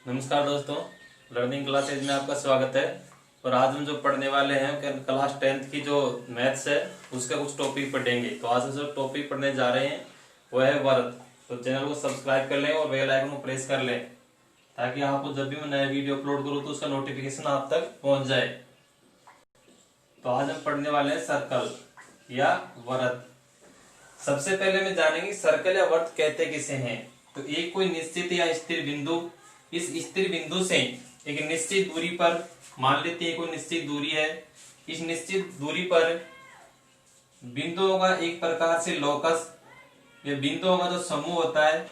नमस्कार दोस्तों, learning classes में आपका स्वागत है। और आज हम जो पढ़ने वाले हैं क्लास 10th की जो मैथ्स है उसका कुछ टॉपिक पढ़ेंगे। तो आज हम जो टॉपिक पढ़ने जा रहे हैं वो है वर्ग। तो चैनल को सब्सक्राइब कर लें और बेल आइकन को प्रेस कर लें ताकि आपको जब भी मैं नया वीडियो अपलोड करूँ तो उसका नोटिफिकेशन आप तक पहुंच जाए। तो आज हम पढ़ने वाले हैं सर्कल या वर्ग। सबसे पहले में जानेंगे सर्कल या वर्ग कहते किसे हैं। तो एक कोई निश्चित या स्थिर बिंदु, इस स्थिर बिंदु से एक निश्चित दूरी पर, मान लेते हैं कोई निश्चित दूरी है, इस निश्चित दूरी पर बिंदुओं का एक प्रकार से लोकस या बिंदुओं का जो समूह होता है,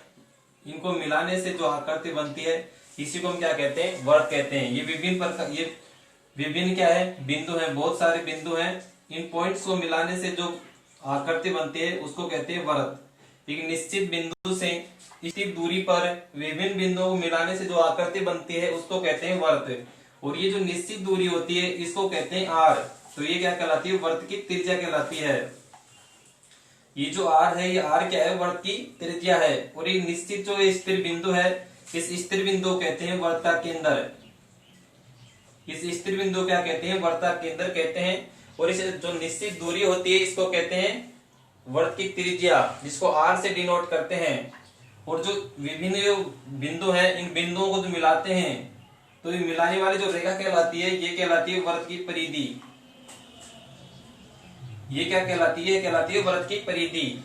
इनको मिलाने से जो आकृति बनती है इसी को हम क्या कहते हैं, वर्ग कहते हैं। ये विभिन्न क्या है, बिंदु हैं, बहुत सारे बिंदु हैं। इन पॉइंट्स को मिलाने से जो आकृति बनती है उसको कहते हैं वर्ग। एक निश्चित बिंदु से स्थिर दूरी पर विभिन्न बिंदुओं को मिलाने से जो आकृति बनती है उसको कहते हैं वर्ग। और ये जो निश्चित दूरी होती है इसको कहते हैं आर। तो ये क्या कहलाती है, वर्ग की त्रिज्या कहलाती है। ये जो आर है, ये आर क्या है, वर्ग की त्रिज्या है। और ये निश्चित जो स्थिर बिंदु है, इस स्थिर बिंदु को कहते हैं वर्ग का केंद्र। इस स्थिर बिंदु क्या कहते हैं, वर्ग का केंद्र कहते हैं। और इस जो निश्चित दूरी होती है इसको कहते हैं वर्ग की त्रिज्या, जिसको आर से डिनोट करते हैं। और जो विभिन्न जो बिंदु हैं, इन बिंदुओं को जो मिलाते हैं तो ये मिलाने वाली जो रेखा कहलाती है ये कहलाती है वर्ग की परिधि। ये क्या कहलाती है, कहलाती है वर्ग की परिधि।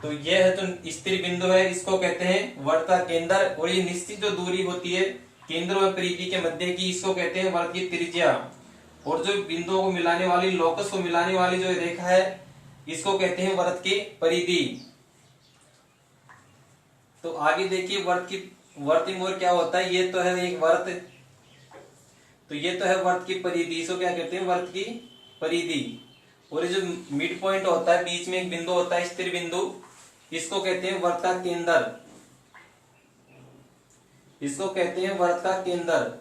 तो ये है जो स्थिर बिंदु है इसको कहते हैं वर्ग का केंद्र। और ये निश्चित जो दूरी होती है केंद्र और परिधि के मध्य की, इसको कहते हैं वर्ग की त्रिज्या। और जो बिंदुओं को मिलाने वाली, लोकस को मिलाने वाली जो रेखा है इसको कहते हैं वर्ग की परिधि। तो आगे देखिए वर्तिंग और क्या होता है। ये तो है एक वर्त, तो ये तो है वर्ग की परिधि, इसको क्या कहते हैं, वर्ग की परिधि। और ये जो मिड पॉइंट होता है, बीच में एक बिंदु होता है स्थिर बिंदु, इसको कहते हैं वर्ग का केंद्र। इसको कहते हैं वर्ग का केंद्र।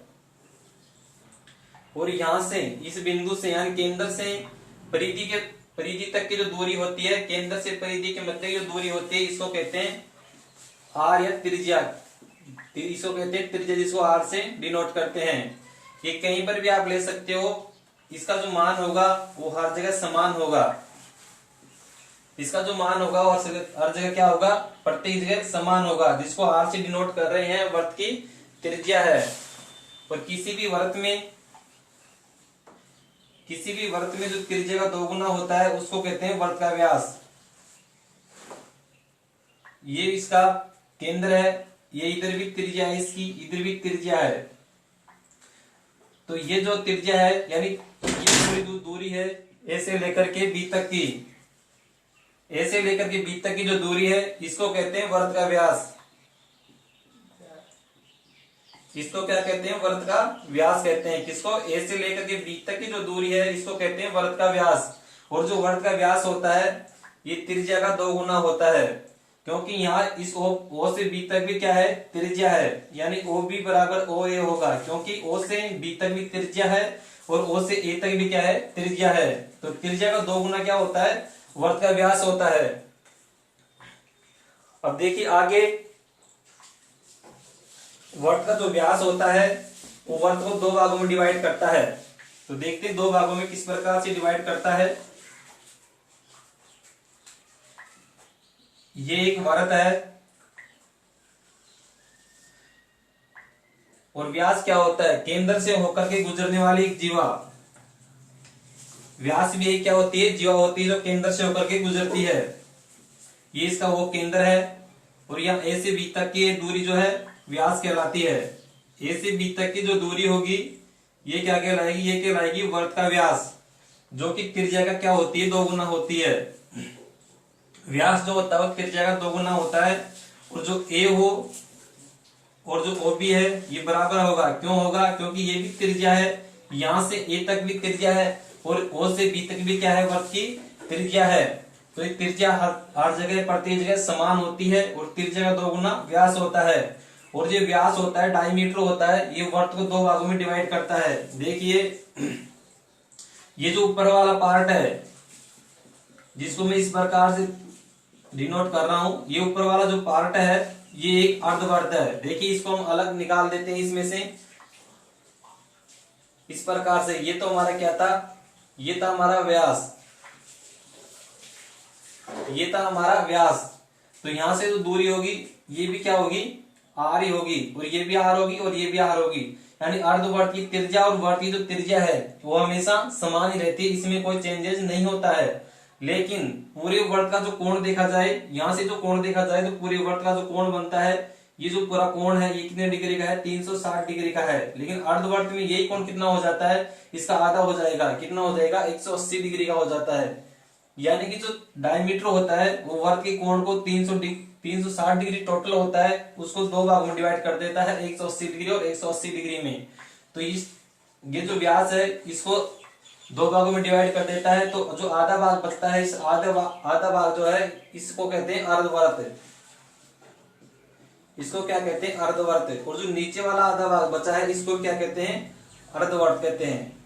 और यहां से, इस बिंदु से यानी केंद्र से परिधि तक की जो दूरी होती है, केंद्र से परिधि के मध्य की जो दूरी होती है इसको कहते हैं आर या त्रिज्या। इसको कहते हैं त्रिज्या, जिसको आर से डिनोट करते हैं। ये कहीं पर भी आप ले सकते हो। इसका जो मान होगा वो हर जगह समान होगा। इसका जो मान होगा और हर जगह क्या होगा, प्रत्येक जगह समान होगा, जिसको आर से डिनोट कर रहे हैं, वर्ग की त्रिज्या है। और किसी भी वर्ग में जो त्रिज्या का दोगुना होता है उसको कहते हैं वर्ग का व्यास। ये इसका केंद्र है, ये इधर भी त्रिज्या है, इसकी इधर भी त्रिज्या है। तो ये जो त्रिज्या है यानी ये पूरी दूरी है ए से लेकर के बी तक की, ए से लेकर के बी तक की जो दूरी है इसको कहते हैं वर्ग का व्यास। इसको क्या कहते हैं, वर्ग का व्यास कहते हैं। किसको, ए से लेकर के बी तक की जो दूरी है इसको कहते हैं वर्ग का व्यास। और जो वर्ग का व्यास होता है ये त्रिज्या का 2 गुना होता है, क्योंकि यहाँ इस ओ से बी तक भी क्या है, त्रिज्या है। यानी ओ बी बराबर ओ ए होगा, क्योंकि ओ से बी तक भी त्रिज्या है और ओ से ए तक भी क्या है, त्रिज्या है। तो त्रिज्या का 2 गुना क्या होता है, वर्ग का व्यास होता है। अब देखिए आगे, वर्ग का जो व्यास होता है वो वर्ग को 2 भागों में डिवाइड करता है। तो देखते हैं 2 भागों में किस प्रकार से डिवाइड करता है। ये एक वर्ग है और व्यास क्या होता है, केंद्र से होकर के गुजरने वाली एक जीवा। व्यास भी एक क्या होती है, जीवा होती है जो केंद्र से होकर के गुजरती है। ये इसका वो केंद्र है। और यहाँ ए से बी तक की दूरी जो है व्यास कहलाती है। ए से बी तक की जो दूरी होगी ये क्या कहलाएगी, ये कहलाएगी वर्ग का व्यास, जो कि त्रिज्या का क्या होती है, 2 गुना होती है। व्यास जो होता है वो त्रिज्या का 2 गुना होता है। और जो ए हो और जो ओ बी है ये बराबर होगा। क्यों होगा, क्योंकि ये भी त्रिज्या है, यहां से ए तक भी त्रिज्या है और ओ से बी तक भी क्या है, वर्ग की त्रिज्या है। तो ये त्रिज्या हर जगह प्रत्येक जगह समान होती है और त्रिज्या का 2 गुना व्यास होता है। और जो व्यास होता है डायमीटर होता है, ये वर्ग को 2 भागों में डिवाइड करता है। देखिए ये जो ऊपर वाला पार्ट है जिसको मैं इस प्रकार से डिनोट कर रहा हूं, ये ऊपर वाला जो पार्ट है ये एक अर्धवर्त है। देखिए इसको हम अलग निकाल देते हैं इसमें से इस प्रकार से। ये तो हमारा क्या था, ये था हमारा व्यास, ये था हमारा व्यास। तो यहां से जो दूरी होगी ये भी क्या होगी, आर ही होगी, और ये भी आर होगी और ये भी आर होगी। यानी अर्धवर्त की त्रिज्या और वर्त की जो त्रिज्या है वो हमेशा समान ही रहती है, इसमें कोई चेंजेस नहीं होता है। लेकिन पूरे वर्त का जो कोण देखा जाए, यहां से जो कोण देखा जाए तो पूरे वर्त का जो कोण बनता है, ये जो पूरा कोण है ये कितने डिग्री का है, 360 डिग्री का है। लेकिन अर्धवर्त में यही कोण कितना हो जाता है, इसका आधा हो जाएगा, कितना हो जाएगा, 180 डिग्री का हो जाता है। यानी कि जो डायमीटर होता है वो वर्त के कोण को 360 डिग्री टोटल होता है, उसको दो भागों में डिवाइड कर देता है, 180 डिग्री और 180 डिग्री में। तो ये जो व्यास है इसको दो भागों में डिवाइड कर देता है, तो जो आधा भाग बचता है, इस आधा भाग जो है इसको कहते हैं अर्धवर्त। इसको क्या कहते हैं, अर्धवर्त। और जो नीचे वाला आधा भाग बचा है इसको क्या कहते हैं, अर्धवर्त कहते हैं।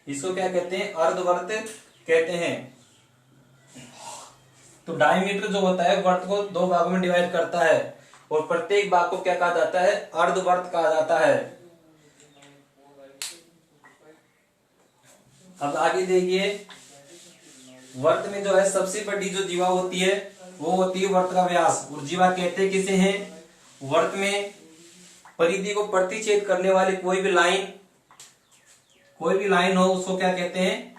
इसको क्या कहते हैं, अर्धवर्त कहते हैं। तो डायमीटर जो होता है वर्त को दो भागों में डिवाइड करता है, और प्रत्येक भाग को क्या कहा जाता है, अर्धवर्त कहा जाता है। अब आगे देखिए, वर्त में जो है सबसे बड़ी जो जीवा होती है वो होती है वर्त का व्यास। और जीवा कहते किसे हैं, वर्त में परिधि को प्रतिच्छेद करने वाली कोई भी लाइन हो उसको क्या कहते हैं,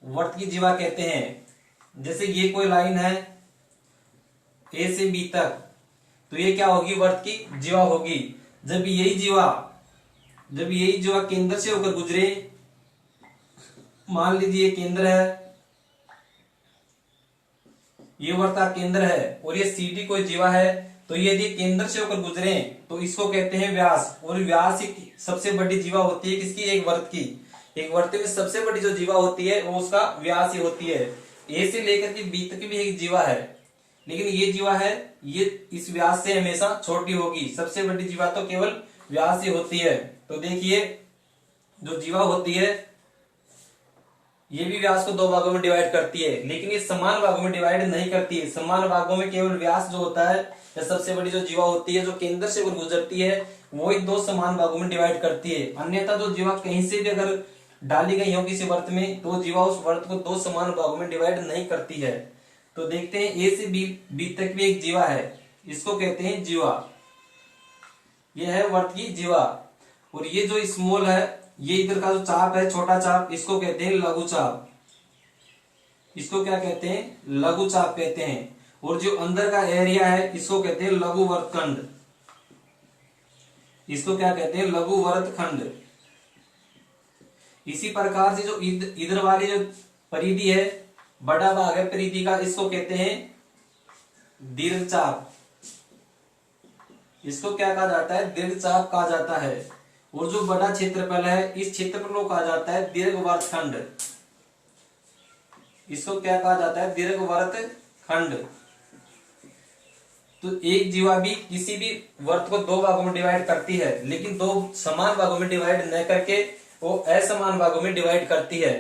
वर्त की जीवा कहते हैं। जैसे ये कोई लाइन है ए से बी तक, तो ये क्या होगी, वर्त की जीवा होगी। जब यही जीवा केंद्र से होकर गुजरे, मान लीजिए केंद्र है, ये वर्त का केंद्र है, और ये CD कोई जीवा है, तो यदि केंद्र से होकर गुजरे तो इसको कहते हैं व्यास। और व्यास ही सबसे बड़ी जीवा होती है किसकी, एक वर्त की। एक वर्त में सबसे बड़ी जो जीवा होती है वो उसका व्यास ही होती है। ए से लेकर के बी तक भी एक जीवा है, लेकिन ये जीवा है ये इस व्यास से हमेशा छोटी होगी। सबसे बड़ी जीवा तो केवल व्यास ही होती है। तो देखिए जो जीवा होती है ये भी व्यास को दो भागों में डिवाइड करती है, लेकिन ये समान भागों में डिवाइड नहीं करती है। समान भागों में केवल व्यास जो होता है या सबसे बड़ी जो जीवा होती है जो केंद्र से गुजरती है वो ही दो समान भागों में डिवाइड करती है। अन्यथा जो जीवा कहीं से भी अगर डाली गई हो किसी वर्त में तो जीवा उस वर्त को दो समान भागों में डिवाइड नहीं करती है। तो देखते हैं ए से बी तक भी एक जीवा है, इसको कहते हैं जीवा। यह है वर्त की जीवा। और ये जो स्मॉल है, ये इधर का जो चाप है, छोटा चाप, इसको कहते हैं लघु चाप। इसको क्या कहते हैं, लघु चाप कहते हैं। और जो अंदर का एरिया है इसको कहते हैं लघु वर्तखंड। इसको क्या कहते हैं, लघु वर्तखंड। इसी प्रकार से जो इधर वाली जो परिधि है, बड़ा भाग है परिधि का, इसको कहते हैं दीर्घ चाप। इसको क्या कहा जाता है, दीर्घ चाप कहा जाता है। और जो बड़ा क्षेत्रफल है इस क्षेत्रफल को कहा जाता है दीर्घ वर्तखंड। इसको क्या कहा जाता है, दीर्घ वर्तखंड। तो एक जीवा भी किसी भी वर्त को दो भागों में डिवाइड करती है, लेकिन दो समान भागों में डिवाइड न करके वो असमान भागों में डिवाइड करती है।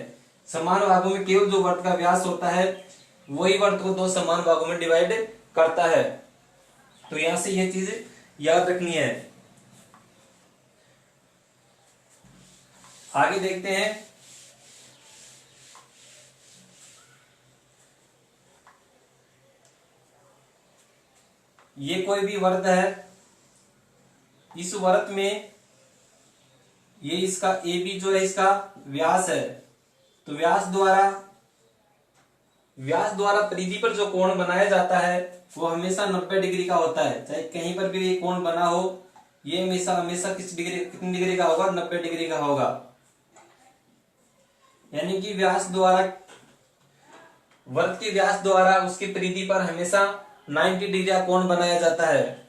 समान भागों में केवल जो वर्त का व्यास होता है वही वर्त को दो समान भागों में डिवाइड करता है। तो यहां से ये चीज याद रखनी है। आगे देखते हैं, ये कोई भी वर्त है, इस वर्त में ये इसका ए बी जो है इसका व्यास है। तो व्यास द्वारा परिधि पर जो कोण बनाया जाता है वो हमेशा 90 डिग्री का होता है। चाहे कहीं पर भी ये कोण बना हो, ये हमेशा कितनी डिग्री का होगा, 90 डिग्री का होगा। यानी कि वर्त के व्यास द्वारा उसकी परिधि पर हमेशा 90 डिग्री का कोण बनाया जाता है।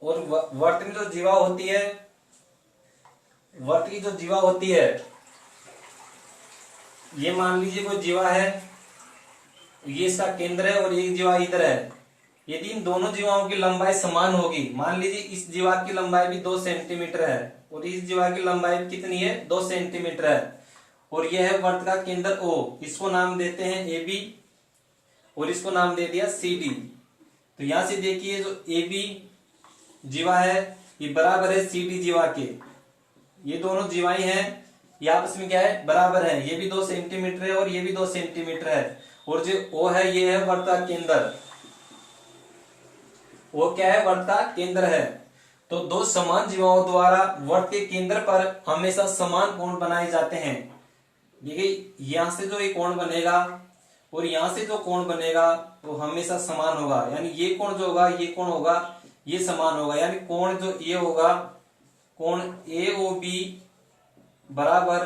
और वर्त में जो जीवा होती है, वर्त की जो जीवा होती है, ये मान लीजिए कोई जीवा है, ये इसका केंद्र है और ये जीवा इधर है। यदि इन दोनों जीवाओं की लंबाई समान होगी, मान लीजिए इस जीवा की लंबाई भी 2 सेंटीमीटर है और इस जीवा की लंबाई भी कितनी है, 2 सेंटीमीटर है, और यह है वर्त का केंद्र O, इसको नाम देते हैं AB और इसको नाम दे दिया CD। तो यहां से देखिए जो AB जीवा है ये बराबर है CD जीवा के, ये दोनों जीवाएं हैं, ये आपस में क्या है, बराबर है, ये भी 2 सेंटीमीटर है और ये भी 2 सेंटीमीटर है, और जो O है ये है वर्त का केंद्र, वो क्या है, वर्त का केंद्र है। तो दो समान जीवाओं द्वारा वर्त के केंद्र पर हमेशा समान कोण बनाए जाते हैं। देखिए यहां से जो ये कोण बनेगा और यहां से जो कोण बनेगा वो हमेशा समान होगा, यानी ये कोण जो होगा, ये कोण होगा, ये समान होगा, यानी कोण जो ये होगा, कोण AOB बराबर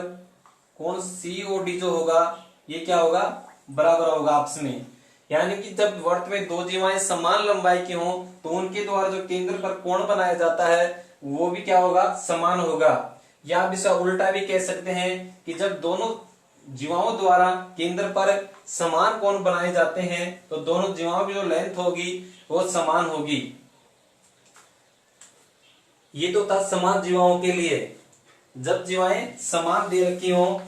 कोण COD जो होगा, ये क्या होगा, बराबर होगा आपस में। यानी कि जब वर्त में दो जीवाएं समान लंबाई की हों तो उनके द्वारा जो केंद्र पर कोण बनाया जाता है वो भी क्या होगा, समान होगा। या आप इसे उल्टा भी कह सकते हैं कि जब दोनों जीवाओं द्वारा केंद्र पर समान कोण बनाए जाते हैं तो दोनों जीवाओं की जो लेंथ होगी वो समान होगी। ये तो था समान जीवाओं के लिए। जब जीवाएं समान दे रखी हो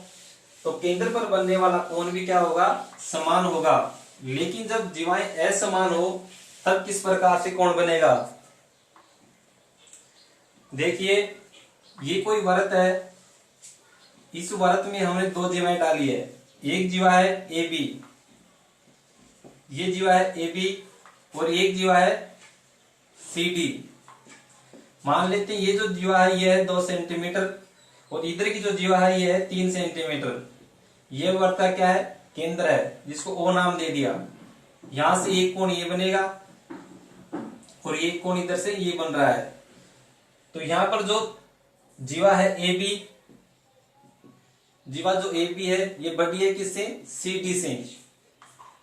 तो केंद्र पर बनने वाला कोण भी क्या होगा, समान होगा। लेकिन जब जीवाएं असमान हो तब किस प्रकार से कोण बनेगा, देखिए ये कोई वृत्त है, इस वृत्त में हमने दो जीवाएं डाली है, एक जीवा है AB, ये जीवा है AB और एक जीवा है CD। मान लेते हैं ये जो जीवा है ये है 2 सेंटीमीटर और इधर की जो जीवा है ये है 3 सेंटीमीटर। ये वृत्त का क्या है, केंद्र है, जिसको O नाम दे दिया। यहां से एक कोण ये बनेगा और एक कोण इधर से ये बन रहा है। तो यहां पर जो जीवा है AB, जीवा जो AB है ये बड़ी है किससे, CD से।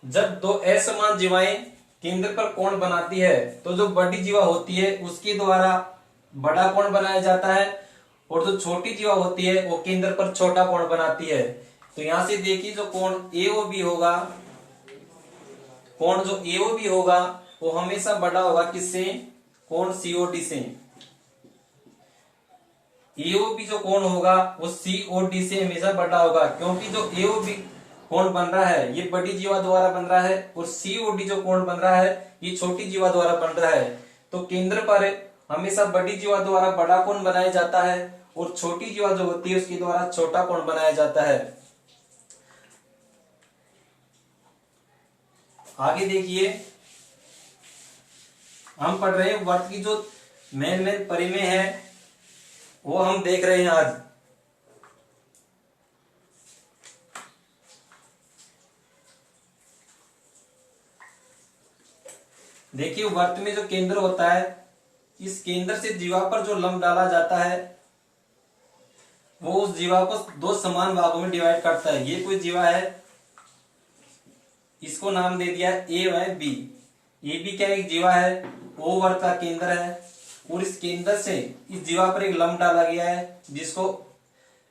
जब दो असमान जीवाएं केंद्र पर कोण बनाती है तो जो बड़ी जीवा होती है उसके द्वारा बड़ा कोण बनाया जाता है और जो छोटी जीवा होती है वो केंद्र पर छोटा कोण बनाती है। तो यहां से देखिए जो कोण AOB होगा, कोण जो AOB होगा वो हमेशा बड़ा होगा किससे, कोण COD से। AOB जो कोण होगा वो COD से हमेशा बड़ा होगा, क्योंकि जो AOB कोण बन रहा है ये बड़ी जीवा द्वारा बन रहा है और COD जो कोण बन रहा है ये छोटी जीवा द्वारा बन रहा है। तो केंद्र पर हमेशा बड़ी जीवा द्वारा बड़ा कोण बनाया जाता है और छोटी जीवा जो होती है उसके द्वारा छोटा कोण बनाया जाता है। आगे देखिए हम पढ़ रहे हैं वर्त की जो मेन परिमेय है वो हम देख रहे हैं आज। देखिए वर्त में जो केंद्र होता है, इस केंद्र से जीवा पर जो लंब डाला जाता है वो उस जीवा को दो समान भागों में डिवाइड करता है। ये कोई जीवा है, इसको नाम दे दिया A व B। AB क्या एक जीवा है, O वर्त का केंद्र है और इस केंद्र से इस जीवा पर एक लंब डाला गया है जिसको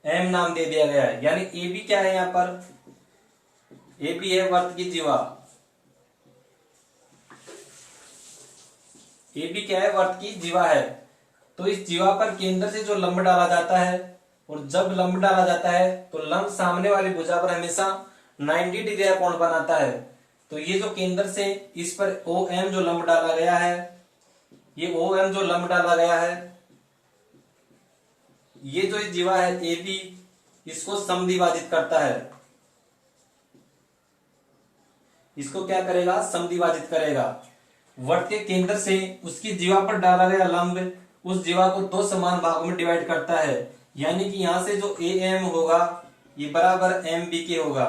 M नाम दे दिया गया है। यानी AB क्या है, यहाँ पर AB है वर्त की जीवा, AB क्या है, वर्त की जीवा है। तो इस जीवा पर केंद्र से जो लंब डाला जाता है और जब लंब डाला जाता है तो लंब सामने वाली भुजा पर हमेशा 90 डिग्री का कोण बनाता है। तो ये जो केंद्र से इस पर OM जो लंब डाला गया है, ये OM जो लंब डाला गया है, ये जो जीवा है AB इसको समद्विभाजित करता है। इसको क्या करेगा, समद्विभाजित करेगा। वर्त के केंद्र से उसकी जीवा पर डाला गया लंब उस जीवा को दो समान भागों में डिवाइड करता है। यानी कि यहां से जो AM होगा ये बराबर MB के होगा।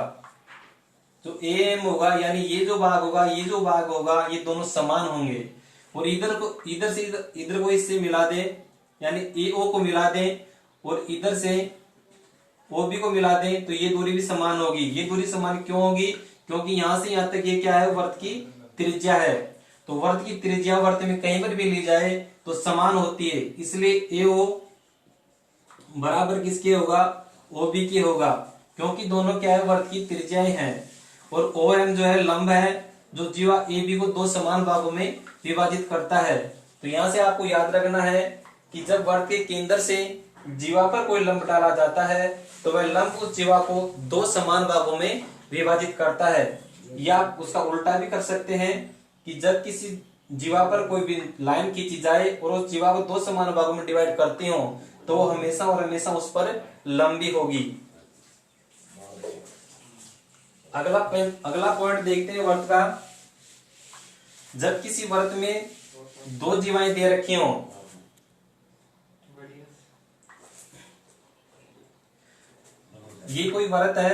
जो AM होगा यानी ये जो भाग होगा, ये जो भाग होगा, ये दोनों समान होंगे और इधर से इधर को इससे मिला दे, यानी AO को मिला दे और इधर से OB को मिला दे तो ये दूरी भी समान होगी। ये दूरी समान क्यों होगी, क्योंकि यहां से यहां तक ये क्या है, वर्त की त्रिज्या है। तो वर्त की त्रिज्या वर्त में कहीं पर भी ली जाए तो समान होती है, इसलिए AO बराबर किसके होगा, OB के होगा, क्योंकि दोनों क्या है, वर्त की त्रिज्याएं हैं। और OM जो है लंब है जो जीवा ए बी को दो समान भागों में विभाजित करता है। तो यहां से आपको याद रखना है कि जब वर्त के केंद्र से जीवा पर कोई लंब डाला जाता है तो वह लंब उस जीवा को दो समान भागों में विभाजित करता है। या आप उसका उल्टा भी कर सकते हैं कि जब किसी जीवा पर कोई भी लाइन खींची जाए और उस जीवा को दो समान भागों में डिवाइड करती हो तो वो हमेशा और हमेशा उस पर लंबी होगी। अगला पॉइंट देखते हैं वर्त का। जब किसी वर्त में दो जीवाएं दे रखी हो, ये कोई वर्त है,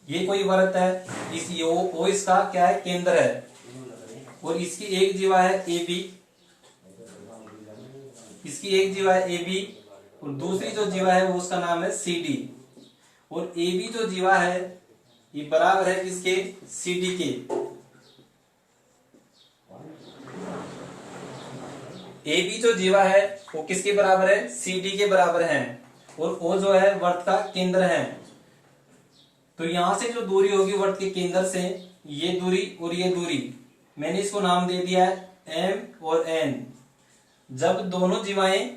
ये कोई वर्त है, इस वो इसका क्या है, केंद्र है, और इसकी एक जीवा है ए बी, इसकी एक जीवा है ए बी, और दूसरी जो जीवा है वो उसका नाम है सी डी। और ए बी जो जीवा है ये बराबर है किसके, सी डी के। ए बी जो जीवा है वो किसके बराबर है, सी डी के बराबर है, और वो जो है वर्त का केंद्र है। तो यहां से जो दूरी होगी वर्त के केंद्र से, ये दूरी और ये दूरी, मैंने इसको नाम दे दिया है एम और एन। जब दोनों जीवाएं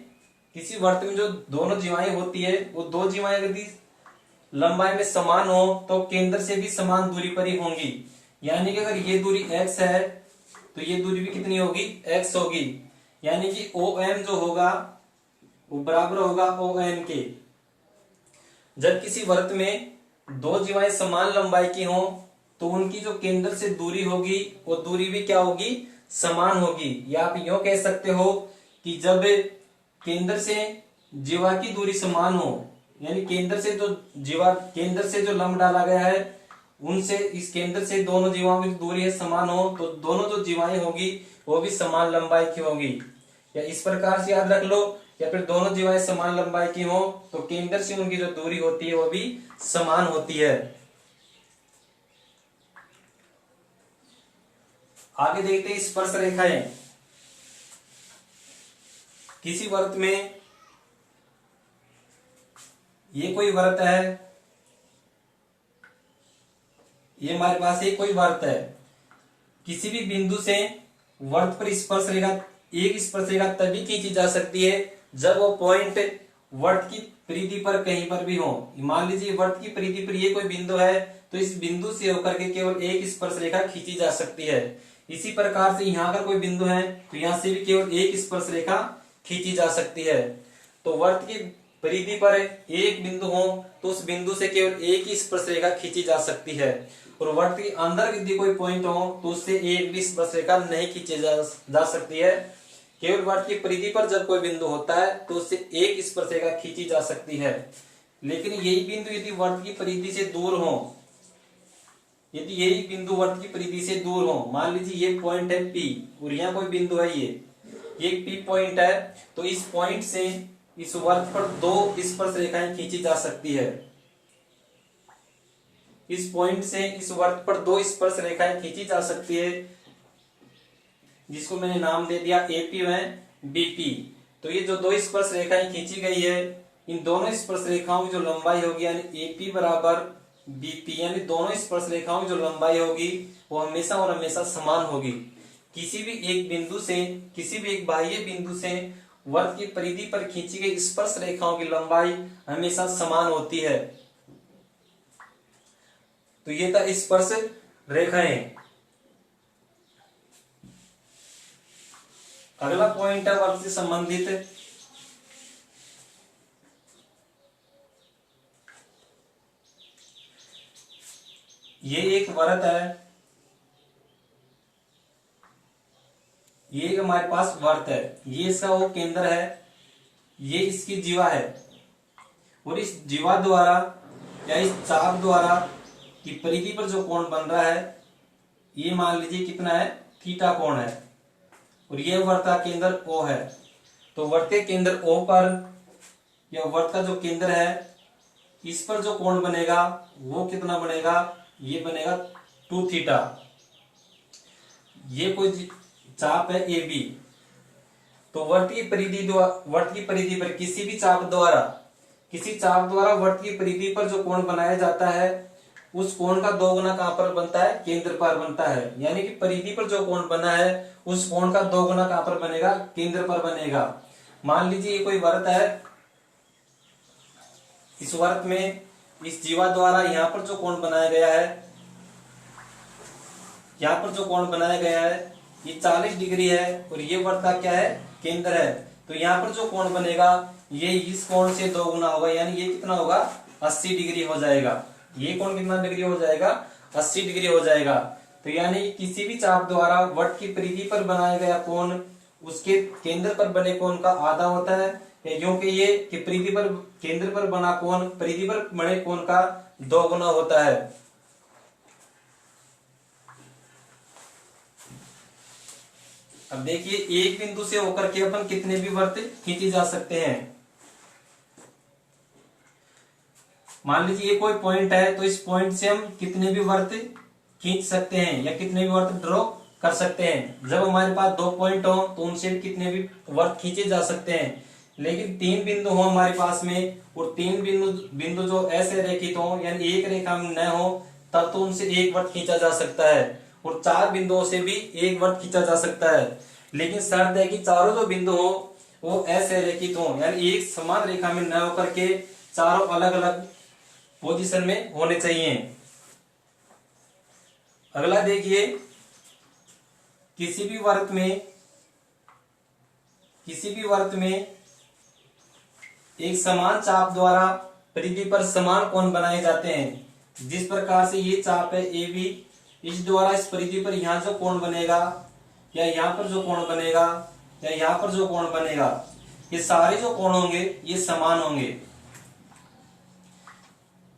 किसी वर्त में जो दोनों जीवाएं होती है वो दो जीवाएं यदि लंबाई में समान हो तो केंद्र से भी समान दूरी पर ही होंगी। यानी कि अगर ये दूरी x है तो ये दूरी भी कितनी होगी, x होगी। यानी कि OM जो होगा वो बराबर होगा ON के। जब किसी वर्त में दो जीवाएं समान लंबाई की हो तो उनकी जो केंद्र से दूरी होगी वो दूरी भी क्या होगी, समान होगी। या आप यूं कह सकते हो कि जब केंद्र से जीवा की दूरी समान हो, यानी केंद्र से जो लंब डाला गया है उनसे इस केंद्र से दोनों जीवाओं की दूरी है समान हो, तो दोनों जो जीवाएं होगी वो भी समान लंबाई की होगी। या इस प्रकार से याद रख लो, या फिर दोनों जीवाएं समान लंबाई की हो तो केंद्र से उनकी जो दूरी होती है वो भी समान होती है। आगे देखते हैं स्पर्श रेखाएं। किसी वर्त में, ये कोई वर्त है, ये हमारे पास एक कोई वर्त है, किसी भी बिंदु से वर्त पर स्पर्श रेखा, एक स्पर्श रेखा तभी खींची जा सकती है जब वो पॉइंट वर्त की परिधि पर कहीं पर भी हो। मान लीजिए वर्त की परिधि पर ये कोई बिंदु है तो इस बिंदु से होकर के केवल एक स्पर्श रेखा खींची जा सकती है। इसी प्रकार से यहाँ अगर कोई बिंदु है तो यहाँ से भी केवल एक स्पर्श रेखा खींची जा सकती है। तो वर्त की परिधि पर एक बिंदु हो तो उस बिंदु से केवल एक ही स्पर्श रेखा खींची जा सकती है, और वर्त के अंदर यदि कोई पॉइंट हो तो उससे एक भी स्पर्श रेखा नहीं खींची जा सकती है। केवल वर्त की परिधि पर जब कोई बिंदु होता है तो उससे एक स्पर्श रेखा खींची जा सकती है। लेकिन यही बिंदु यदि वर्त की परिधि से दूर हो, यदि यही बिंदु वर्त की परिधि से दूर हो, मान लीजिए ये पॉइंट है P और यहाँ कोई बिंदु है, ये P पॉइंट है, तो इस पॉइंट से इस वर्त पर दो स्पर्श रेखाएं खींची जा सकती है। इस पॉइंट से इस वर्त पर दो स्पर्श रेखाएं खींची जा सकती है, जिसको मैंने नाम दे दिया AP व BP। तो ये जो दो स्पर्श रेखाएं खींची गई है, इन दोनों स्पर्श रेखाओं की जो लंबाई होगी यानी AP बराबर BP, यानी दोनों स्पर्श रेखाओं की जो लंबाई होगी वो हमेशा और हमेशा समान होगी। किसी भी एक बिंदु से, किसी भी एक बाह्य बिंदु से वर्त की परिधि पर खींची गई स्पर्श रेखाओं की लंबाई हमेशा समान होती है। तो ये था स्पर्श रेखाएं। अगला पॉइंट है वर्त से संबंधित ये एक वर्त है, ये हमारे पास वर्त है, ये इसका वो केंद्र है, ये इसकी जीवा है, और इस जीवा द्वारा या इस चाप द्वारा की परिधि पर जो कोण बन रहा है ये मान लीजिए कितना है, थीटा कोण है, और ये वर्त का केंद्र O है। तो वर्त के केंद्र O पर या वर्त का जो केंद्र है इस पर जो कोण बनेगा वो कितना बनेगा, ये बनेगा 2 थीटा। ये कोई चाप है AB, तो वर्त की परिधि पर किसी भी चाप द्वारा किसी चाप द्वारा वृत्त की परिधि पर जो कोण बनाया जाता है उस कोण का 2 गुना कहां पर बनता है, केंद्र पर बनता है। यानी कि परिधि पर जो कोण बना है उस कोण का 2 गुना कहां पर बनेगा, केंद्र पर बनेगा। मान लीजिए ये कोई वृत्त है, इस वृत्त में इस जीवा द्वारा यहाँ पर जो कोण बनाया गया है, यहाँ पर जो कोण बनाया गया है ये 40 डिग्री है और ये वृत्त का क्या है, केंद्र है। तो यहाँ पर जो कोण बनेगा ये इस कोण से 2 गुना होगा, यानी ये कितना होगा, 80 डिग्री हो जाएगा। ये कोण कितना डिग्री हो जाएगा, 80 डिग्री हो जाएगा। तो यानी किसी भी चाप द्वारा वृत्त की परिधि पर बनाया गया कोण उसके केंद्र पर बने कोण का आधा होता है, क्योंकि ये कि परिधि पर केंद्र पर बना कोण परिधि पर बने कोण का 2 गुना होता है। अब देखिए एक बिंदु से होकर के अपन कितने भी वृत्त खींचे जा सकते हैं। मान लीजिए ये कोई पॉइंट है तो इस पॉइंट से हम कितने भी वृत्त खींच सकते हैं या कितने भी वृत्त ड्रॉ कर सकते हैं। जब हमारे पास 2 पॉइंट हो तो उनसे भी कितने भी वृत्त खींचे जा सकते हैं। लेकिन 3 बिंदु हो हमारे पास में और 3 बिंदु जो ऐसे रेखित हो यानी एक रेखा में न हो तब तो उनसे एक वृत्त खींचा जा सकता है और 4 बिंदुओं से भी एक वृत्त खींचा जा सकता है। लेकिन शर्त है कि चारों जो बिंदु हो वो ऐसे रेखित हो यानी एक समान रेखा में न होकर के चारों अलग अलग पोजीशन में होने चाहिए। अगला देखिए किसी भी वृत्त में एक समान चाप द्वारा परिधि पर समान कोण बनाए जाते हैं। जिस प्रकार से ये चाप है ए बी, इस द्वारा इस परिधि पर यहाँ जो कोण बनेगा या यहाँ पर जो कोण बनेगा या यहाँ पर जो कोण बनेगा ये सारे जो कोण होंगे ये समान होंगे।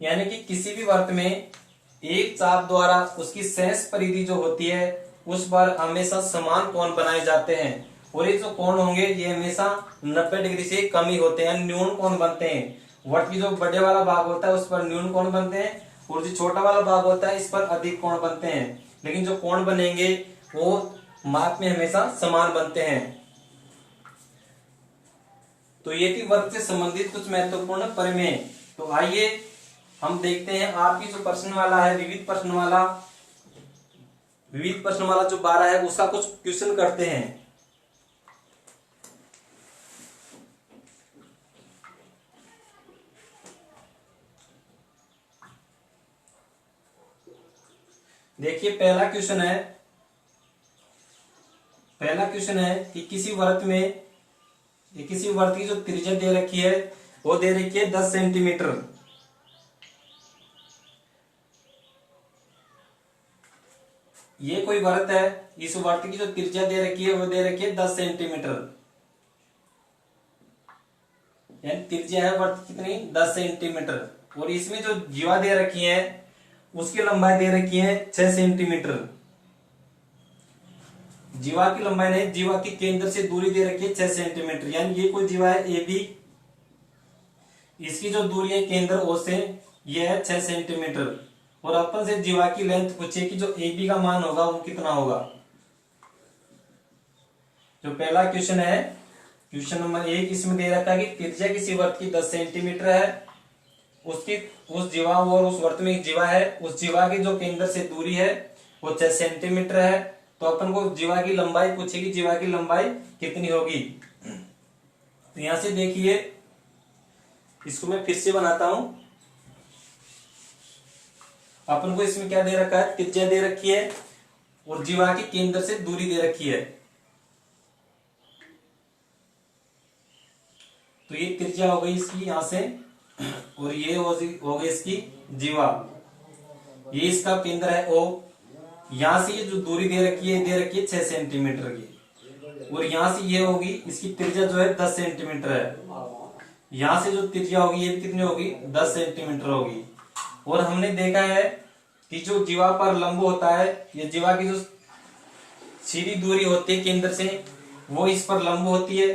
यानी कि किसी भी वृत्त में एक चाप द्वारा उसकी शेष परिधि जो होती है उस पर हमेशा समान कोण बनाए जाते हैं और ये जो कोण होंगे ये हमेशा 90 डिग्री से कम ही होते हैं, न्यून कोण बनते हैं। वृत्त की जो बड़े वाला भाग होता है उस पर न्यून कोण बनते हैं और जो छोटा वाला भाग होता है इस पर अधिक कोण बनते हैं। लेकिन जो कोण बनेंगे वो माप में हमेशा समान बनते हैं। तो ये थी वृत्त से संबंधित कुछ महत्वपूर्ण प्रमेय। तो आइए हम देखते हैं आपकी जो प्रश्न वाला है विविध प्रश्न वाला जो 12 है उसका कुछ क्वेश्चन करते हैं। देखिए पहला क्वेश्चन है कि किसी वृत्त की जो त्रिज्या दे रखी है वो दे रखी है 10 सेंटीमीटर। ये कोई वृत्त है, इस वृत्त की जो त्रिज्या दे रखी है वो दे रखी है 10 सेंटीमीटर। यानी त्रिज्या है वृत्त कितनी, 10 सेंटीमीटर। और इसमें जो जीवा दे रखी है उसकी लंबाई दे रखी है 6 सेंटीमीटर। जीवा की लंबाई नहीं, जीवा की केंद्र से दूरी दे रखी है 6 सेंटीमीटर। यानी ये कोई जीवा है ए बी, इसकी जो दूरी है केंद्र ओ से ये है 6 सेंटीमीटर। और अपन से जीवा की लेंथ पूछे कि जो ए बी का मान होगा वो कितना होगा। जो पहला क्वेश्चन है, क्वेश्चन नंबर 1, इसमें दे रखा है कि त्रिज्या किसी वृत्त की 10 सेंटीमीटर है। उस जीवा और उस वृत्त में एक जीवा है, उस जीवा की जो केंद्र से दूरी है वो 6 सेंटीमीटर है। तो अपन को जीवा की लंबाई पूछेगी, जीवा की लंबाई कितनी होगी। तो यहां से देखिए इसको मैं फिर से बनाता हूं। अपन को इसमें क्या दे रखा है, त्रिज्या दे रखी है और जीवा की केंद्र से दूरी दे रखी है। तो ये त्रिज्या हो गई इसकी यहां से और ये हो गई इसकी जीवा, ये इसका केंद्र है ओ। यहां से ये जो दूरी दे रखी है 6 सेंटीमीटर की और यहां से ये होगी इसकी त्रिज्या जो है 10 सेंटीमीटर है। यहां से जो त्रिज्या होगी ये भी कितनी होगी, 10 सेंटीमीटर होगी। और हमने देखा है कि जो जीवा पर लंब होता है, ये जीवा की जो सीधी दूरी होती है केंद्र से वो इस पर लंब होती है।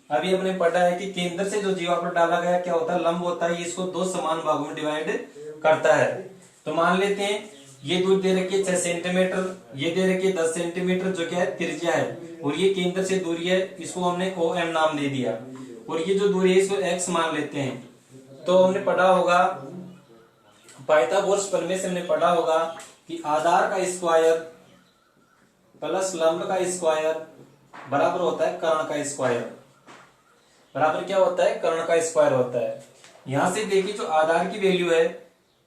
अभी हमने पढ़ा है कि केंद्र से जो जीवा पर डाला गया क्या होता है, लंब होता है। ये इसको 2 समान भागों में डिवाइड करता है। तो मान लेते हैं ये दूरी दे रखी है 6 सेंटीमीटर, ये दे रखी है 10 सेंटीमीटर जो क्या है त्रिज्या है, और ये केंद्र से दूरी है, इसको हमने OM नाम दे दिया। और ये जो दूरी है इसको X मान लेते हैं। तो हमने पढ़ा होगा पाइथागोरस प्रमेय से हमने पढ़ा होगा कि आधार का स्क्वायर प्लस लंब का स्क्वायर बराबर होता है कर्ण का स्क्वायर। बराबर क्या होता है? कर्ण का स्क्वायर होता है। यहां से देखिए जो आधार की वैल्यू है,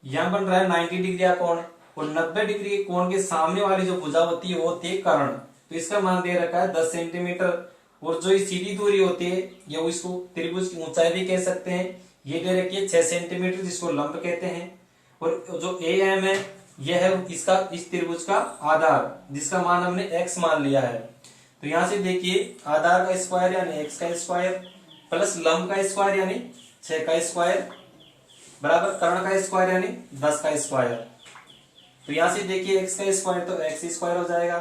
यहां बन रहा है 90 डिग्री का कोण, और 90 डिग्री के कोण के सामने वाली जो भुजा होती है वो होती है कर्ण। तो इसका मान दे रखा है 10 सेंटीमीटर। और जो ये सीधी दूरी होती है, ये इसको त्रिभुज की ऊंचाई भी कह सकते हैं, ये दे रखी है 6 सेंटीमीटर, जिसको लंब कहते हैं। और जो AM है, यह है इसका इस त्रिभुज का आधार, जिसका मान हमने x मान लिया है। तो यहां से देखिए आधार का स्क्वायर यानी x का स्क्वायर प्लस लंब का स्क्वायर यानी 6 का स्क्वायर बराबर कर्ण का स्क्वायर यानी 10 का स्क्वायर। तो यहां से देखिए x का स्क्वायर तो x स्क्वायर हो जाएगा,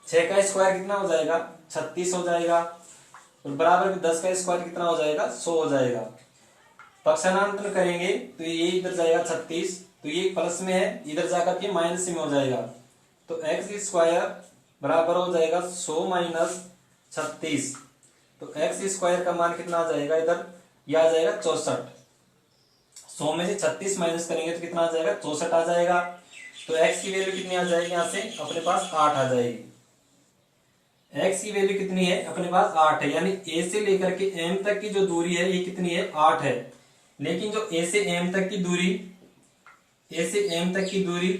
6 का स्क्वायर कितना हो जाएगा? 36 हो जाएगा, और बराबर 10 का स्क्वायर कितना हो जाएगा? 100 हो जाएगा। पक्षांतरण करेंगे तो ये इधर जाएगा 36, तो ये प्लस में है, इधर जाकर के माइनस में हो जाएगा। तो x स्क्वायर बराबर हो जाएगा 100 माइनस 36। तो x स्क्वायर का मान कितना आ जाएगा? इधर यह आ जाएगा 64। 100 में से 36 माइनस करेंगे तो कितना आ जाएगा? 64 आ जाएगा। तो x की वैल्यू कितनी आ जाएगी? यहां से अपने पास 8 आ जाएगी। x की वैल्यू कितनी है? अपने पास 8 है, यानी a से लेकर के m तक की जो दूरी है ये कितनी है? 8 है। लेकिन जो a से m तक की दूरी, a से m तक की दूरी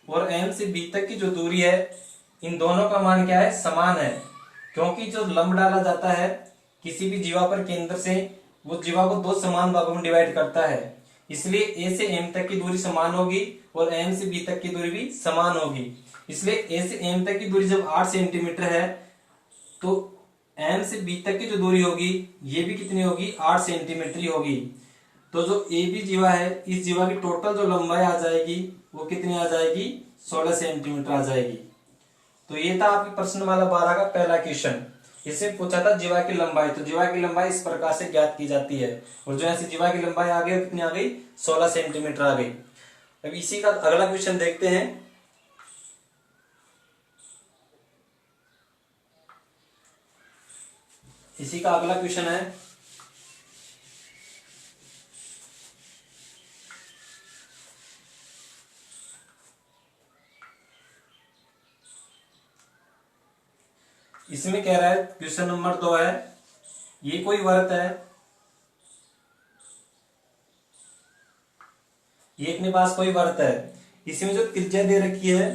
और m से b तक की जो दूरी है, इन दोनों का मान क्या है? समान है। क्योंकि जो लंब डाला जाता है किसी भी जीवा पर केंद्र से, वो जीवा को दो समान भागों में डिवाइड करता है, इसलिए a से m तक की दूरी समान होगी और m से b तक की दूरी भी समान होगी। इसलिए a से m तक की दूरी जब 8 सेंटीमीटर है, तो m से b तक की जो दूरी होगी ये भी कितनी होगी? 8 सेंटीमीटर ही होगी। तो जो AB जीवा है, इस जीवा की टोटल जो लंबाई आ जाएगी वो कितनी आ जाएगी? 16 सेंटीमीटर आ जाएगी। तो ये था आपकी प्रश्न वाला 12 का पहला क्वेश्चन। इसमें पूछा था जीवा की लंबाई, तो जीवा की लंबाई इस प्रकार से ज्ञात की जाती है। और जो ऐसी जीवा की लंबाई आ गई कितनी आ गई? 16 सेंटीमीटर आ गई। अब इसी का अगला क्वेश्चन देखते हैं। इसी का अगला क्वेश्चन है, इसमें कह रहा है क्वेश्चन नंबर 2 है, ये कोई वर्त है, ये अपने पास कोई वर्त है, इसमें जो त्रिज्या दे रखी है,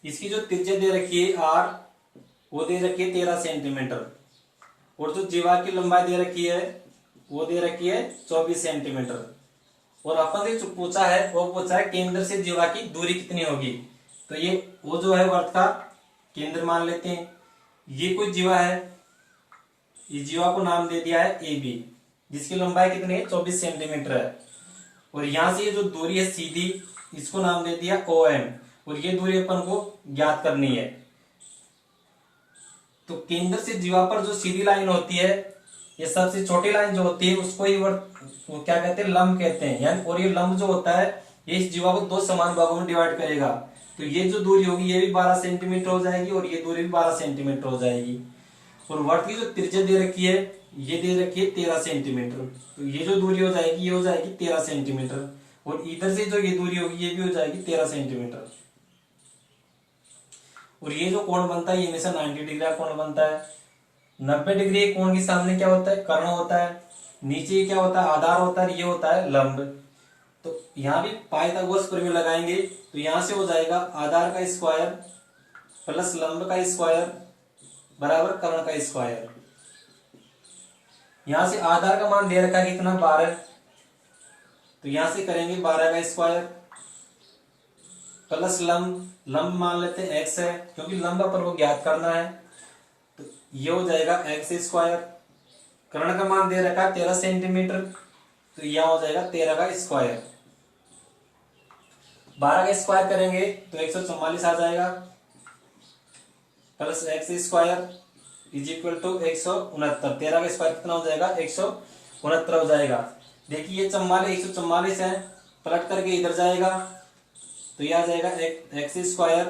इसकी जो त्रिज्या दे रखी है r, वो दे रखी है 13 सेंटीमीटर, और जो जीवा की लंबाई दे रखी है वो दे रखी है 24 सेंटीमीटर। और अपन से जो पूछा है वो पूछा है केंद्र से जीवा की दूरी कितनी होगी। तो ये वो जो है वर्त का केंद्र मान लेते हैं। ये कोई जीवा है, इस जीवा को नाम दे दिया है AB, जिसकी लंबाई कितनी है? 24 सेंटीमीटर है। और यहां से ये जो दूरी है सीधी, इसको नाम दे दिया OM, और ये दूरी अपन को ज्ञात करनी है। तो केंद्र से जीवा पर जो सीधी लाइन होती है, ये सबसे छोटी लाइन जो होती है उसको ही वो क्या कहते हैं? लंब कहते हैं। यानी और ये लंब जो होता है ये इस जीवा को दो समान भागों में डिवाइड करेगा। तो ये जो दूरी होगी ये भी 12 सेंटीमीटर हो जाएगी और ये दूरी भी 12 सेंटीमीटर हो जाएगी। और वर्त की जो त्रिज्या दे रखी है ये दे रखी है 13 सेंटीमीटर। तो ये जो दूरी हो जाएगी ये हो जाएगी 13 सेंटीमीटर, और इधर से जो ये दूरी होगी ये भी हो जाएगी 13 सेंटीमीटर। और ये जो कोण बनता है ये हमेशा 90 डिग्री का कोण बनता है। 90 डिग्री के कोण के सामने क्या होता है? कर्ण होता है। नीचे क्या होता है? आधार होता है। ये होता है लंब। तो यहाँ भी पाइथागोरस प्रमेय लगाएंगे तो यहां से हो जाएगा आधार का स्क्वायर प्लस लंब का स्क्वायर बराबर कर्ण का स्क्वायर। यहां से आधार का मान दे रखा है कितना? 12। तो यहां से करेंगे 12 का स्क्वायर प्लस लंब मान लेते हैं x है, क्योंकि लंब पर वो ज्ञात करना है। तो ये हो जाएगा x स्क्वायर। कर्ण का मान दे रखा है 13 सेंटीमीटर, तो यह हो जाएगा 13 का स्क्वायर। 12 का स्क्वायर करेंगे तो 144 आ जाएगा, plus x square is equal to 169। 13 का स्क्वायर कितना हो जाएगा? 169 हो जाएगा। देखिए ये 144 है, पलट करके इधर जाएगा तो यह आ जाएगा x स्क्वायर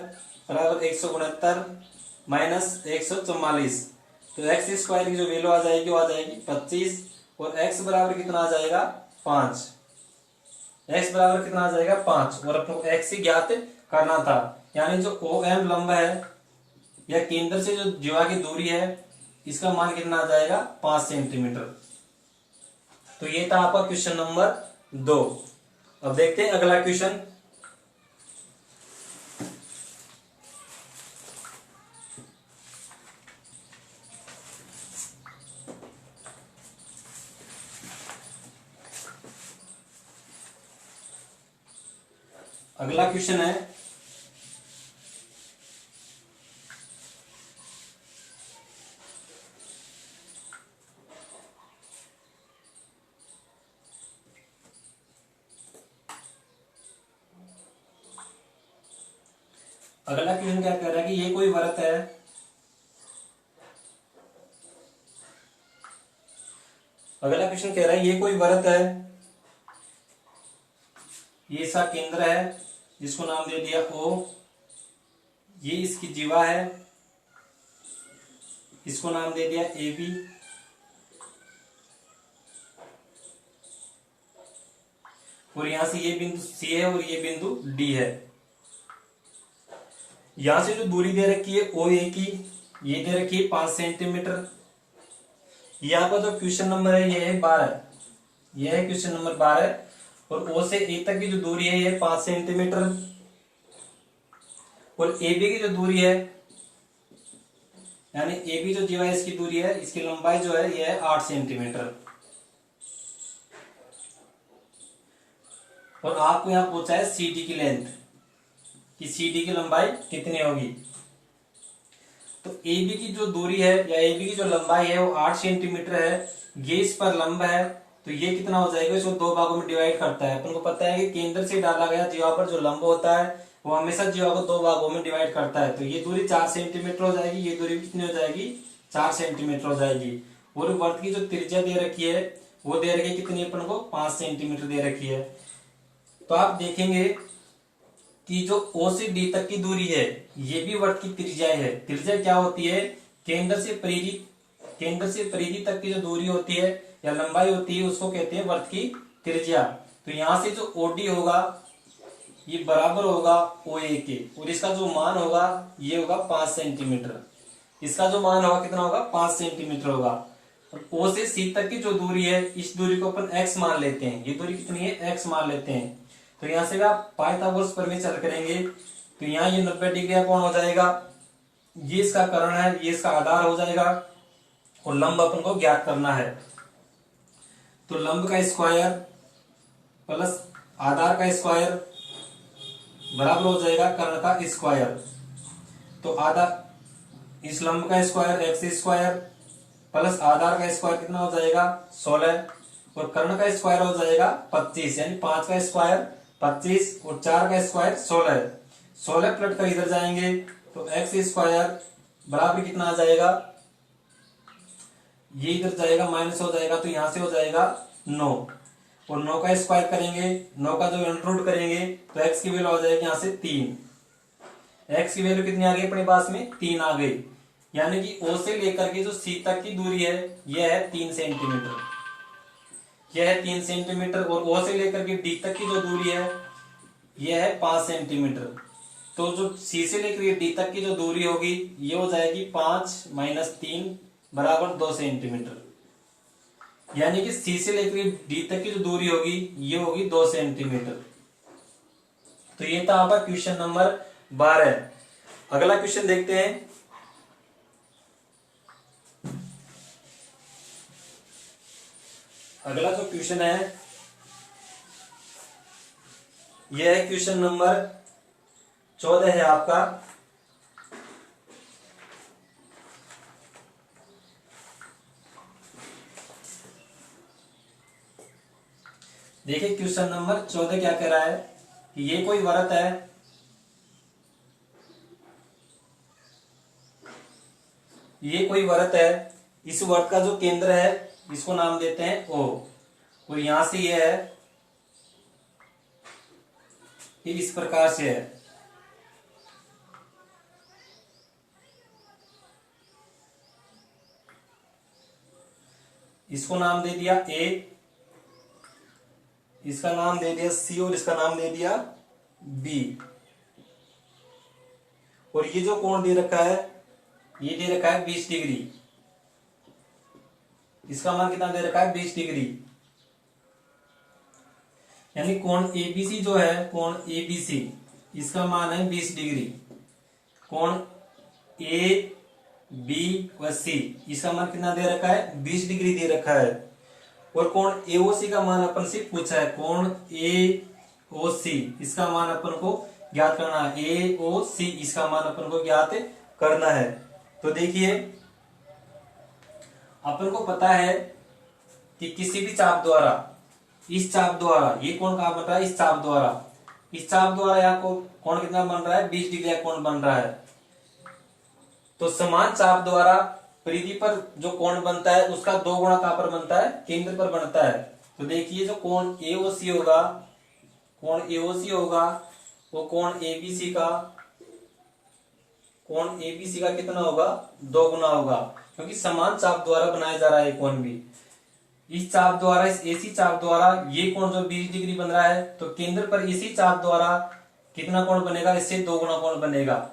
बराबर 169 माइनस 144। तो x स्क्वायर की जो वैल्यू आ जाएगी वो आ जाएगी 25, और x बराबर कितना आ जाएगा 5। x बराबर कितना आ जाएगा 5 और अपने को x ही ज्ञात करना था। यानी जो OM लंब है या केंद्र से जो जीवा की दूरी है इसका मान कितना आ जाएगा 5 सेंटीमीटर। तो ये था आपका क्वेश्चन नंबर 2। अब देखते हैं अगला क्वेश्चन। अगला क्वेश्चन है अगला क्वेश्चन क्या कह रहा है कि ये कोई वृत्त है। अगला क्वेश्चन कह रहा है ये कोई वृत्त है, ये इसका केंद्र है जिसको नाम दे दिया O, ये इसकी जीवा है, इसको नाम दे दिया AB, और यहां से ये बिंदु C है और ये बिंदु D है। यहां से जो दूरी दे रखी है OA की, ये दे रखी है 5 सेंटीमीटर। यहाँ पर जो क्वेश्चन नंबर है ये है 12, ये है क्वेश्चन नंबर 12, और O से A तक की जो दूरी है ये 5 सेंटीमीटर, और AB की जो दूरी है यानी AB जो जीवा है इसकी दूरी है, इसकी लंबाई जो है ये है 8 सेंटीमीटर। और आपको यहां पूछा है CD की लेंथ, कि CD की लंबाई कितनी होगी। तो AB की जो दूरी है या AB की जो लंबाई है वो 8 सेंटीमीटर है, ये इस पर लंब है, तो ये कितना हो जाएगा, इसको 2 भागों में डिवाइड करता है। अपन को पता है कि केंद्र से डाला गया जीवा पर जो लंब होता है वो हमेशा जीवा को 2 भागों में डिवाइड करता है। तो ये दूरी 4 सेंटीमीटर हो जाएगी, ये दूरी कितनी हो जाएगी 4 सेंटीमीटर हो जाएगी। और वृत्त की जो त्रिज्या दे रखी है वो दे रखी है कितनी, अपन को 5 सेंटीमीटर दे रखी है। तो आप देखेंगे कि जो O से D तक की दूरी है ये भी वृत्त की त्रिज्या है। त्रिज्या क्या होती है, केंद्र से परिधि तक की जो दूरी होती है या लंबाई होती है उसको कहते हैं वृत्त की त्रिज्या। तो यहां से जो OD होगा ये बराबर होगा OA के, और इसका जो मान होगा ये होगा 5 सेंटीमीटर। इसका जो मान होगा कितना होगा 5 सेंटीमीटर होगा। और O से C तक की जो दूरी है इस दूरी को अपन x मान लेते हैं, ये दूरी कितनी है x मान लेते हैं। तो यहां से आप पाइथागोरस प्रमेय चल करेंगे तो यहाँ ये 90 डिग्री का कोण हो जाएगा, ये इसका कर्ण है, ये इसका आधार हो जाएगा, और लंब अपन को ज्ञात करना है। तो लंब का स्क्वायर प्लस आधार का स्क्वायर बराबर हो जाएगा कर्ण का स्क्वायर। तो आधार इस लंब का स्क्वायर एक्स स्क्वायर प्लस आधार का स्क्वायर कितना हो जाएगा 16, और कर्ण का स्क्वायर हो जाएगा 25, यानी 5 का स्क्वायर 25 और 4 का स्क्वायर 16। 16 प्लट कर इधर जाएंगे तो एक्स स्क्वायर बराबर कितना आ जाएगा, ये इधर जाएगा माइनस हो जाएगा, तो यहां से हो जाएगा 9, और 9 का स्क्वायर करेंगे, 9 का जो अंडर रूट करेंगे तो x की वैल्यू आ जाएगी यहां से 3। x की वैल्यू कितनी आ गई अपने पास में 3 आ गई, यानी कि O से लेकर के जो C तक की दूरी है यह है 3 सेंटीमीटर, यह है 3 सेंटीमीटर, और O से लेकर के D तक की जो दूरी है यह है 5 सेंटीमीटर। तो जो C से लेकर के D तक की जो दूरी होगी ये हो जाएगी 5 माइनस 3 बराबर 2 सेंटीमीटर, यानी कि C से लेकर D तक की जो दूरी होगी ये होगी 2 सेंटीमीटर। तो ये था आपका क्वेश्चन नंबर 12। अगला क्वेश्चन देखते हैं। अगला जो क्वेश्चन है यह है क्वेश्चन नंबर 14 है आपका। देखिए क्वेश्चन नंबर 14 क्या कह रहा है कि ये कोई वृत्त है, ये कोई वृत्त है, इस वृत्त का जो केंद्र है इसको नाम देते हैं O, और यहां से ये है ये इस प्रकार से है। इसको नाम दे दिया ए, इसका नाम दे दिया सी और इसका नाम दे दिया बी। और ये जो कोण दे रखा है ये दे रखा है 20 डिग्री, इसका मान कितना दे रखा है 20 डिग्री। यानी कोण एबीसी जो है, कोण एबीसी इसका मान है 20 डिग्री। कोण ए बी व सी इसका मान कितना दे रखा है 20 डिग्री दे रखा है। और कोण एओसी का मान अपन से पूछा है, कोण एओसी इसका मान अपन को ज्ञात करना है, एओसी इसका मान अपन को ज्ञात करना है। तो देखिए अपन को पता है कि किसी भी चाप द्वारा, इस चाप द्वारा ये कोण कहां बन रहा है, इस चाप द्वारा, इस चाप द्वारा यहाँ को कोण कितना बन रहा है 20 डिग्री कोण बन रहा है। तो समान चाप द्वारा परिधि पर जो कोण बनता है उसका 2 गुना कहां पर बनता है, केंद्र पर बनता है। तो देखिए जो कोण एओसी होगा, कोण एओसी होगा वो कोण एबीसी का, कोण एबीसी का कितना होगा 2 गुना होगा, क्योंकि समान चाप द्वारा बनाया जा रहा है कोण भी। इस चाप द्वारा, इस एसी चाप द्वारा ये कोण जो 20 डिग्री बन रहा है, तो केंद्र पर इसी चाप द्वारा कितना कोण बनेगा, इससे 2 गुना कोण बनेगा।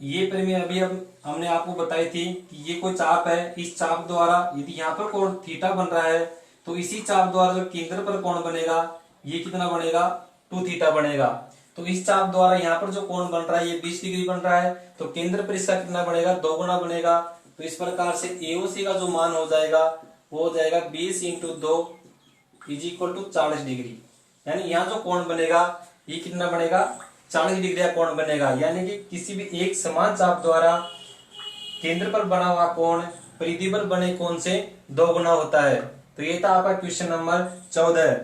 ये प्रमेय अभी हमने आपको बताई थी कि ये कोई चाप है, इस चाप द्वारा यदि यहाँ पर कोण थीटा बन रहा है तो इसी चाप द्वारा जो केंद्र पर कोण बनेगा ये कितना बनेगा 2 थीटा बनेगा। तो इस चाप द्वारा यहाँ पर जो कोण बन रहा है ये 20 डिग्री बन रहा है, तो केंद्र पर इसका कितना बनेगा 2 गुना बनेगा। तो इस प्रकार से एओसी का जो मान हो जाएगा वो हो जाएगा 20 into 2 is equal to 40 degree. यानी यहाँ जो कोण बनेगा ये कितना बनेगा 40 डिग्री का कोण बनेगा। यानी कि किसी भी एक समान चाप द्वारा केंद्र पर बना हुआ कोण परिधि पर बने कोण से 2 गुना होता है। तो ये था आपका क्वेश्चन नंबर 14।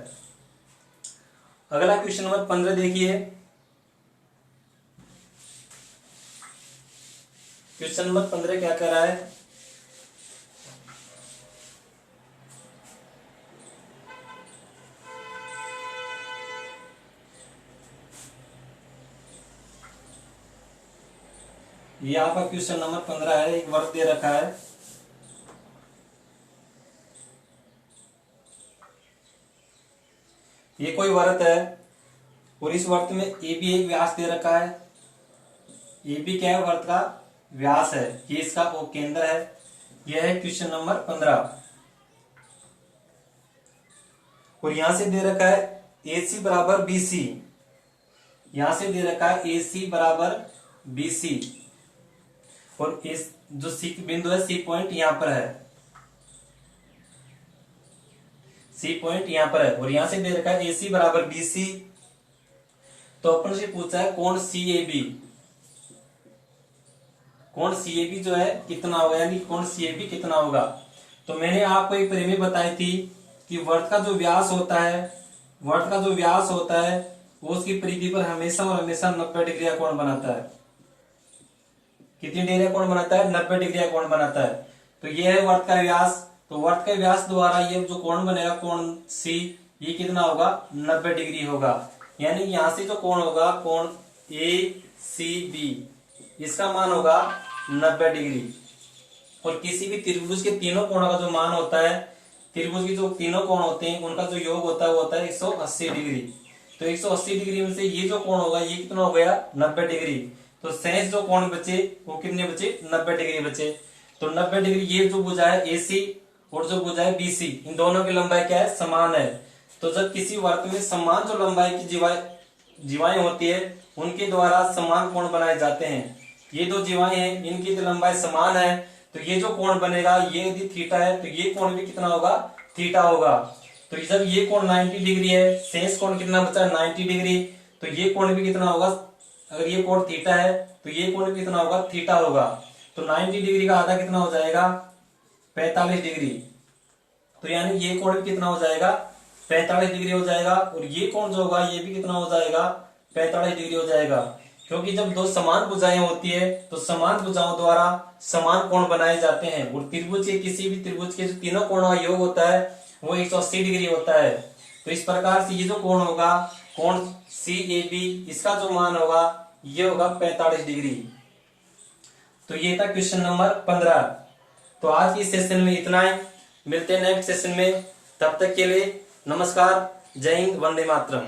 अगला क्वेश्चन नंबर 15 देखिए। क्वेश्चन नंबर 15 क्या कर रहा है, ये आपका क्वेश्चन नंबर 15 है। एक वर्ग दे रखा है, ये कोई वर्त है और इस वर्त में ए बी एक व्यास दे रखा है। ए बी क्या है, वर्त का व्यास है, ये इसका ओ केंद्र है। यह है क्वेश्चन नंबर 15। और यहां से दे रखा है ए सी बराबर बी सी, यहां से दे रखा है ए सी बराबर बी सी, और इस जो सी बिंदु है सी पॉइंट यहां पर है, सी पॉइंट यहां पर है। और यहां से दे रखा है ए सी बराबर बी सी। तो अपन से पूछा है कोण सी ए बी, कोण सी ए बी जो है कितना होगा, यानी कोण सी ए बी कितना होगा। तो मैंने आपको एक प्रमेय बताई थी कि वर्त का जो व्यास होता है, वर्त का जो व्यास होता है वो उसकी परिधि पर हमेशा और हमेशा 90 डिग्री का कोण बनाता है। कितनी डिग्री का कोण बनाता है, 90 डिग्री का कोण बनाता है। तो ये है वर्त का व्यास। तो वर्त के व्यास द्वारा ये जो कोण बनेगा कोण सी, ये कितना होगा 90 डिग्री होगा। यानी यहां से जो कोण होगा कोण ए सी बी, इसका मान होगा 90 डिग्री। और किसी भी त्रिभुज के तीनों कोणों का जो मान होता है, त्रिभुज के जो तीनों कोण होते हैं उनका जो योग होता है वो होता है 180 डिग्री। तो 180 डिग्री में से ये जो कोण होगा ये कितना हो गया 90 डिग्री। तो शेष जो कोण बचे वो कितने बचे, 90 डिग्री बचे। तो 90 डिग्री ये जो भुजा है एसी और जो भुजा है बीसी, इन दोनों की लंबाई क्या है, समान है। तो जब किसी वर्त में समान जो लंबाई की जीवाएं होती है उनके द्वारा समान कोण बनाए जाते हैं। ये दो जीवाएं हैं, इनकी जो लंबाई समान है, तो ये जो कोण बनेगा ये यदि थीटा है तो ये कोण भी कितना होगा, थीटा होगा। तो जब ये कोण 90 डिग्री है, शेष कोण कितना बचा है 90 डिग्री, तो ये कोण भी कितना होगा, अगर ये कोण थीटा है तो ये कोण भी कितना होगा, थीटा होगा। तो 90 डिग्री का आधा कितना हो जाएगा 45 डिग्री। तो यानी ये कोण भी कितना हो जाएगा 45 डिग्री हो जाएगा। और ये कोण जो होगा ये भी कितना हो जाएगा 45 डिग्री हो जाएगा। क्योंकि जब दो समान भुजाएं होती है तो समान भुजाओं द्वारा समान कोण बनाए जाते हैं। और त्रिभुज के किसी भी त्रिभुज के जो तीनों कोणों का योग होता है वो 180 डिग्री होता है। तो इस प्रकार से ये जो कोण होगा कोण सी ए बी, इसका जो मान होगा ये होगा 45 डिग्री। तो ये था क्वेश्चन नंबर 15। तो आज की सेशन में इतना ही। मिलते हैं नेक्स्ट सेशन में। तब तक के लिए नमस्कार, जय हिंद, वंदे मातरम।